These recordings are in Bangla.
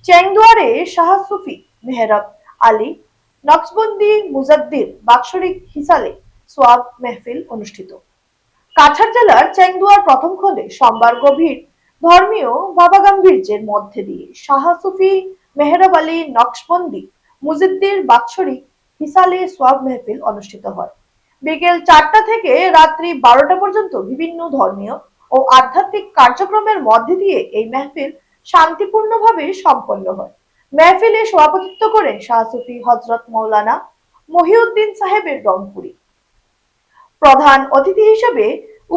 চেংদুয়ারে শাহ সুফি মেহরাব আলী নকশবন্দি মুজাদ্দির বাৎসরিক হিসালে সোয়াব মেহফিল অনুষ্ঠিত। কাছাড় জেলার চেংদুয়ার প্রথম খণ্ডে সোমবার গভীর ধর্মীয় ভাবাগাম্ভীর্যের মধ্যে দিয়ে শাহ সুফি মেহরাব আলী নকশবন্দি মুজাদ্দির বাৎসরিক হিসালে সোয়াব মেহফিল অনুষ্ঠিত হয়। বিকেল 4টা থেকে রাত্রি 12টা পর্যন্ত বিভিন্ন ধর্মীয় ও আধ্যাত্মিক কার্যক্রমের মধ্যে দিয়ে এই মেহফিল শান্তিপূর্ণভাবে সম্পন্ন হয়। মেহফিলে সভাপতিত্ব করেন শাহ সুফি হযরত মৌলানা মহিউদ্দিন সাহেবের রংপুরী। প্রধান অতিথি হিসেবে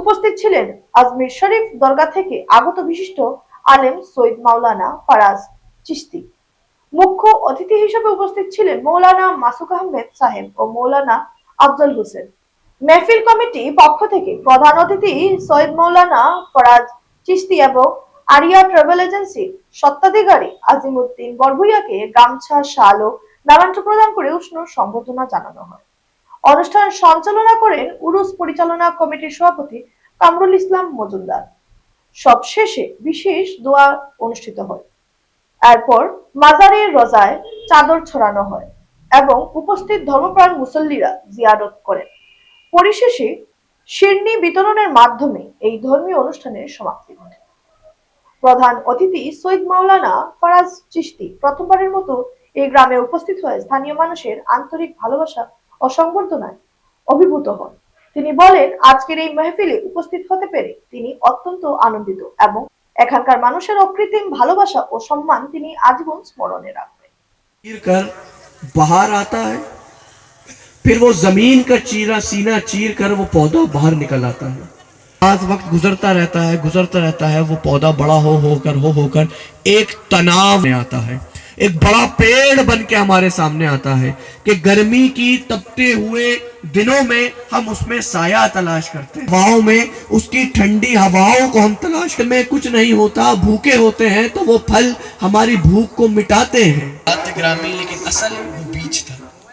উপস্থিত ছিলেন আজমির শরীফ দরগা থেকে আগত বিশিষ্ট আলেম সৈয়দ মাওলানা ফারাজ চিশতি। মুখ্য অতিথি হিসেবে উপস্থিত ছিলেন মৌলানা মাসুক আহমেদ সাহেব ও মৌলানা আফজল হোসেন। মেহফিল কমিটি পক্ষ থেকে প্রধান অতিথি সৈয়দ মৌলানা ফরাজ চিশতি এবং আরিয়া ট্রাভেল এজেন্সির স্বত্বাধিকারী আজিমউদ্দিন বরভুইয়াকে গামছা, শাল ও মেমেন্টো প্রদান করে উষ্ণ সম্বর্ধনা জানানো হয়। অনুষ্ঠান সঞ্চালনা করেন উরুস পরিচালনা কমিটির সভাপতি কামরুল ইসলাম মজুমদার। সবশেষে বিশেষ দোয়া অনুষ্ঠিত হয়। এরপর মাজারের রোজায় চাদর ছড়ানো হয় এবং উপস্থিত ধর্মপ্রাণ মুসল্লিরা জিয়ারত করেন। পরিশেষে শিরনি বিতরণের মাধ্যমে এই ধর্মীয় অনুষ্ঠানের সমাপ্তি ঘটে। প্রধান অতিথি সৈয়দ মাওলানা ফরাজ চিশতি প্রথমবারের মতো এই গ্রামে উপস্থিত হয়ে স্থানীয় মানুষের আন্তরিক ভালোবাসা ও সংবর্ধনায় অভিভূত হন। তিনি বলেন, আজকের এই মেহফিলে উপস্থিত হতে পেরে তিনি অত্যন্ত আনন্দিত এবং এখানকার মানুষের অকৃত্রিম ভালোবাসা ও সম্মান তিনি আজীবন স্মরণে রাখবেন। चीर कर बाहर आता है, फिर वो जमीन का चीरा सीना चीर कर वो पौधा बाहर निकल आता है। आज वक्त गुजरता रहता है, वो पौधा बड़ा होकर एक तनाव में आता है, एक बड़ा पेड़ बन के हमारे सामने आता है कि गर्मी की तपते हुए दिनों में हम उसमें साया तलाश करते हैं, हवाओं में उसकी ठंडी हवाओं को हम तलाश करते में कुछ नहीं होता, भूखे होते हैं तो वो फल हमारी भूख को मिटाते हैं। ग्रामीण लेकिन असल